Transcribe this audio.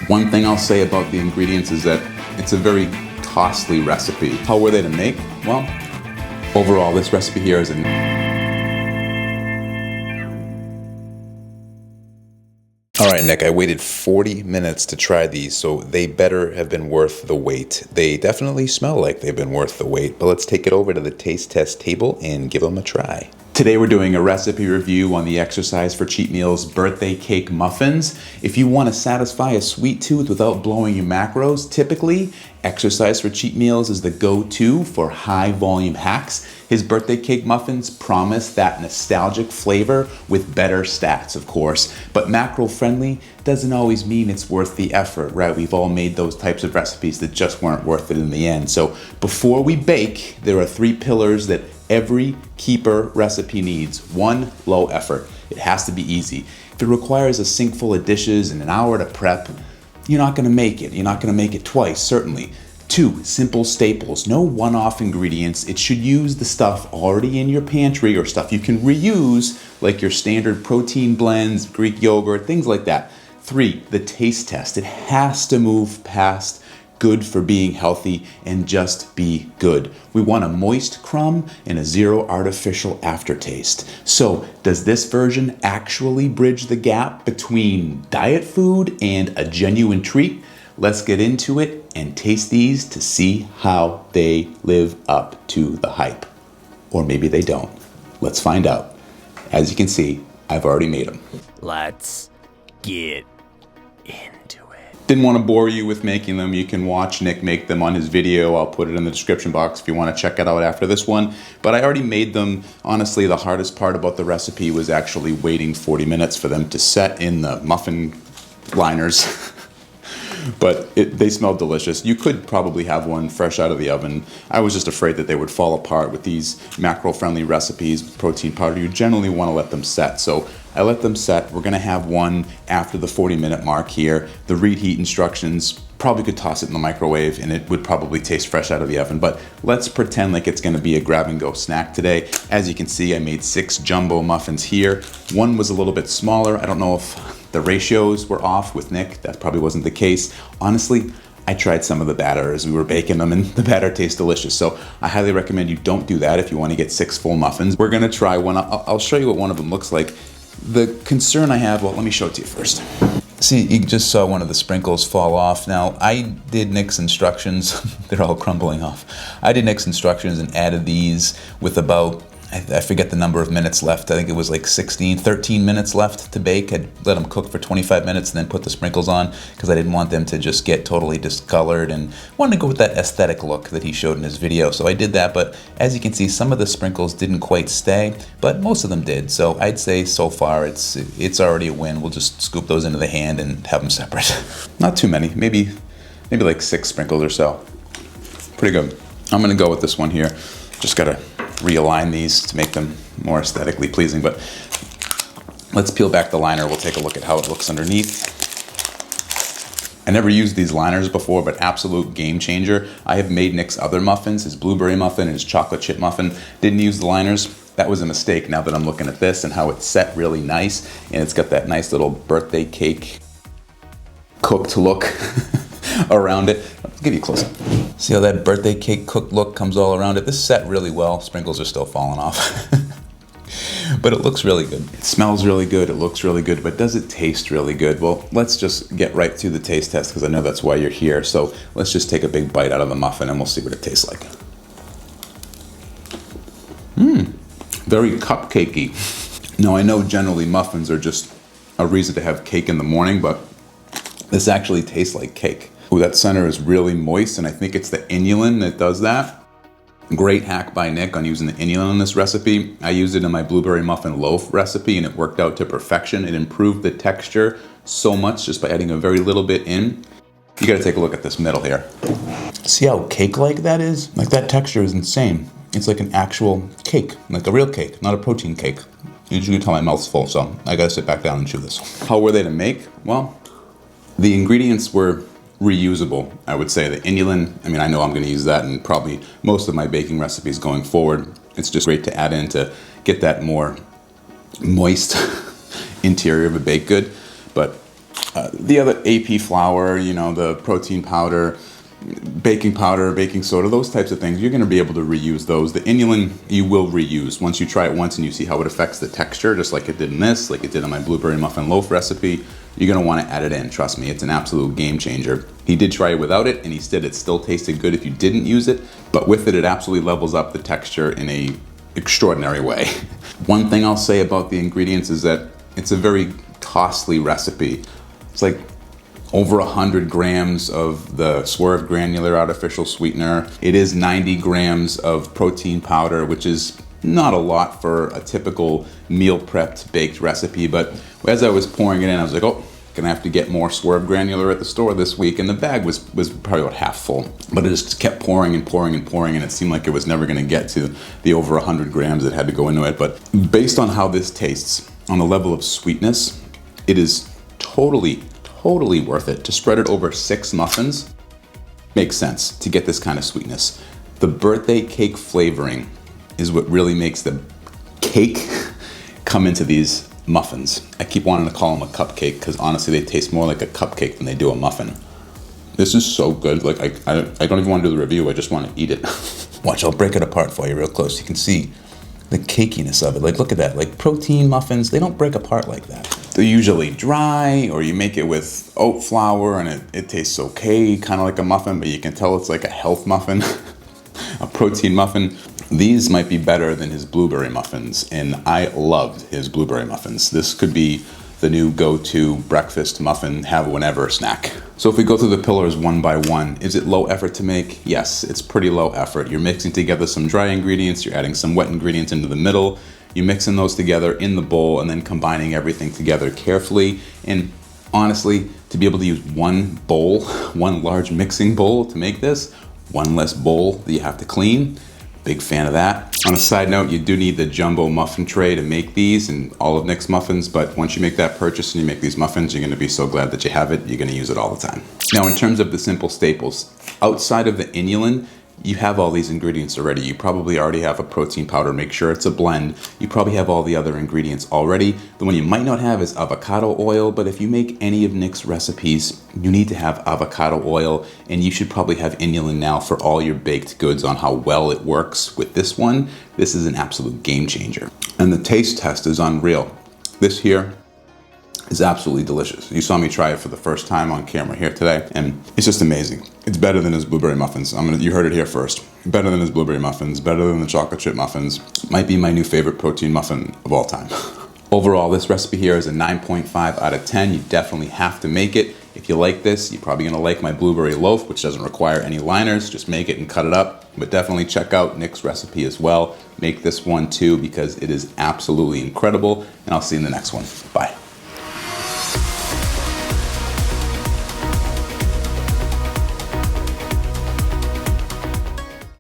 One thing I'll say about the ingredients is that it's a very costly recipe. How were they to make? Well, overall, this recipe here is All right, Nick, I waited 40 minutes to try these, so they better have been worth the wait. They definitely smell like they've been worth the wait, but let's take it over to the taste test table and give them a try. Today we're doing a recipe review on the Exercise for Cheat Meals birthday cake muffins. If you want to satisfy a sweet tooth without blowing your macros, typically Exercise for Cheat Meals is the go-to for high volume hacks. His birthday cake muffins promise that nostalgic flavor with better stats, of course, but macro friendly doesn't always mean it's worth the effort, right? We've all made those types of recipes that just weren't worth it in the end. So before we bake, there are 3 pillars that every keeper recipe needs. 1, low effort. It has to be easy. If it requires a sink full of dishes and an hour to prep, you're not gonna make it. You're not gonna make it twice, certainly. 2, simple staples. No one-off ingredients. It should use the stuff already in your pantry or stuff you can reuse, like your standard protein blends, Greek yogurt, things like that. 3, the taste test. It has to move past good for being healthy and just be good. We want a moist crumb and a 0 artificial aftertaste. So, does this version actually bridge the gap between diet food and a genuine treat? Let's get into it and taste these to see how they live up to the hype. Or maybe they don't. Let's find out. As you can see, I've already made them. Let's get into it. Didn't want to bore you with making them. You can watch Nick make them on his video. I'll put it in the description box if you want to check it out after this one. But I already made them. Honestly, the hardest part about the recipe was actually waiting 40 minutes for them to set in the muffin liners. But they smell delicious. You could probably have one fresh out of the oven. I was just afraid that they would fall apart with these macro-friendly recipes, protein powder. You generally want to let them set. So I let them set. We're gonna have one after the 40-minute mark here. The reheat instructions, probably could toss it in the microwave and it would probably taste fresh out of the oven. But let's pretend like it's gonna be a grab-and-go snack today. As you can see, I made 6 jumbo muffins here. One was a little bit smaller. I don't know if the ratios were off with Nick. That probably wasn't the case. Honestly, I tried some of the batter as we were baking them and the batter tastes delicious. So I highly recommend you don't do that if you want to get 6 full muffins. We're gonna try one. I'll show you what one of them looks like. The concern I have, well, let me show it to you first. See, you just saw one of the sprinkles fall off. Now, I did Nick's instructions. They're all crumbling off. I did Nick's instructions and added these with about, I forget the number of minutes left. I think it was like 13 minutes left to bake. I'd let them cook for 25 minutes and then put the sprinkles on because I didn't want them to just get totally discolored and wanted to go with that aesthetic look that he showed in his video. So I did that, but as you can see, some of the sprinkles didn't quite stay, but most of them did. So I'd say so far it's already a win. We'll just scoop those into the hand and have them separate. Not too many, maybe like 6 sprinkles or so. Pretty good. I'm gonna go with this one here. Just gotta realign these to make them more aesthetically pleasing, but let's peel back the liner. We'll take a look at how it looks underneath. I never used these liners before, but absolute game changer. I have made Nick's other muffins, his blueberry muffin and his chocolate chip muffin. Didn't use the liners. That was a mistake now that I'm looking at this and how it's set really nice. And it's got that nice little birthday cake cooked look around it. I'll give you a close up. See how that birthday cake cooked look comes all around it? This set really well. Sprinkles are still falling off. But it looks really good. It smells really good, it looks really good, but does it taste really good? Well, let's just get right to the taste test because I know that's why you're here. So let's just take a big bite out of the muffin and we'll see what it tastes like. Very cupcakey. Now I know generally muffins are just a reason to have cake in the morning, but this actually tastes like cake. Ooh, that center is really moist, and I think it's the inulin that does that. Great hack by Nick on using the inulin in this recipe. I used it in my blueberry muffin loaf recipe, and it worked out to perfection. It improved the texture so much just by adding a very little bit in. You gotta take a look at this middle here. See how cake-like that is? Like, that texture is insane. It's like an actual cake, like a real cake, not a protein cake. You can tell my mouth's full, so I gotta sit back down and chew this. How were they to make? Well, the ingredients were reusable, I would say. The inulin, I mean, I know I'm gonna use that in probably most of my baking recipes going forward. It's just great to add in to get that more moist interior of a baked good. But The other AP flour, you know, the protein powder, baking soda, those types of things, you're going to be able to reuse those. The inulin, you will reuse. Once you try it once and you see how it affects the texture, just like it did in this, like it did in my blueberry muffin loaf recipe, you're going to want to add it in. Trust me, it's an absolute game changer. He did try it without it, and he said it still tasted good if you didn't use it, but with it, it absolutely levels up the texture in a extraordinary way. One thing I'll say about the ingredients is that it's a very costly recipe. It's like over 100 grams of the Swerve granular artificial sweetener. It is 90 grams of protein powder, which is not a lot for a typical meal prepped baked recipe, but as I was pouring it in, I was like, oh, gonna have to get more Swerve granular at the store this week, and the bag was probably about half full, but it just kept pouring and pouring and pouring, and it seemed like it was never gonna get to the over 100 grams that had to go into it. But based on how this tastes, on the level of sweetness, it is totally worth it to spread it over 6 muffins. Makes sense to get this kind of sweetness. The birthday cake flavoring is what really makes the cake come into these muffins. I keep wanting to call them a cupcake because honestly they taste more like a cupcake than they do a muffin. This is so good. Like I don't even want to do the review, I just want to eat it. Watch, I'll break it apart for you real close. You can see the cakiness of it. Like look at that, like protein muffins, they don't break apart like that. They're usually dry, or you make it with oat flour and it tastes okay, kind of like a muffin, but you can tell it's like a health muffin, a protein muffin. These might be better than his blueberry muffins, and I loved his blueberry muffins. This could be the new go-to breakfast muffin, have whenever snack. So if we go through the pillars one by one, is it low effort to make? Yes, it's pretty low effort. You're mixing together some dry ingredients, you're adding some wet ingredients into the middle, you're mixing those together in the bowl and then combining everything together carefully. And honestly, to be able to use one bowl, one large mixing bowl to make this, one less bowl that you have to clean, big fan of that. On a side note, you do need the jumbo muffin tray to make these and all of Nick's muffins, but once you make that purchase and you make these muffins, you're gonna be so glad that you have it, you're gonna use it all the time. Now, in terms of the simple staples, outside of the inulin, you have all these ingredients already. You probably already have a protein powder. Make sure it's a blend. You probably have all the other ingredients already. The one you might not have is avocado oil, but if you make any of Nick's recipes, you need to have avocado oil, and you should probably have inulin now for all your baked goods on how well it works with this one. This is an absolute game changer. And the taste test is unreal. This here is absolutely delicious. You saw me try it for the first time on camera here today, and it's just amazing. It's better than his blueberry muffins. You heard it here first. Better than his blueberry muffins, better than the chocolate chip muffins. Might be my new favorite protein muffin of all time. Overall, this recipe here is a 9.5 out of 10. You definitely have to make it. If you like this, you're probably gonna like my blueberry loaf, which doesn't require any liners. Just make it and cut it up. But definitely check out Nick's recipe as well. Make this one too, because it is absolutely incredible. And I'll see you in the next one. Bye.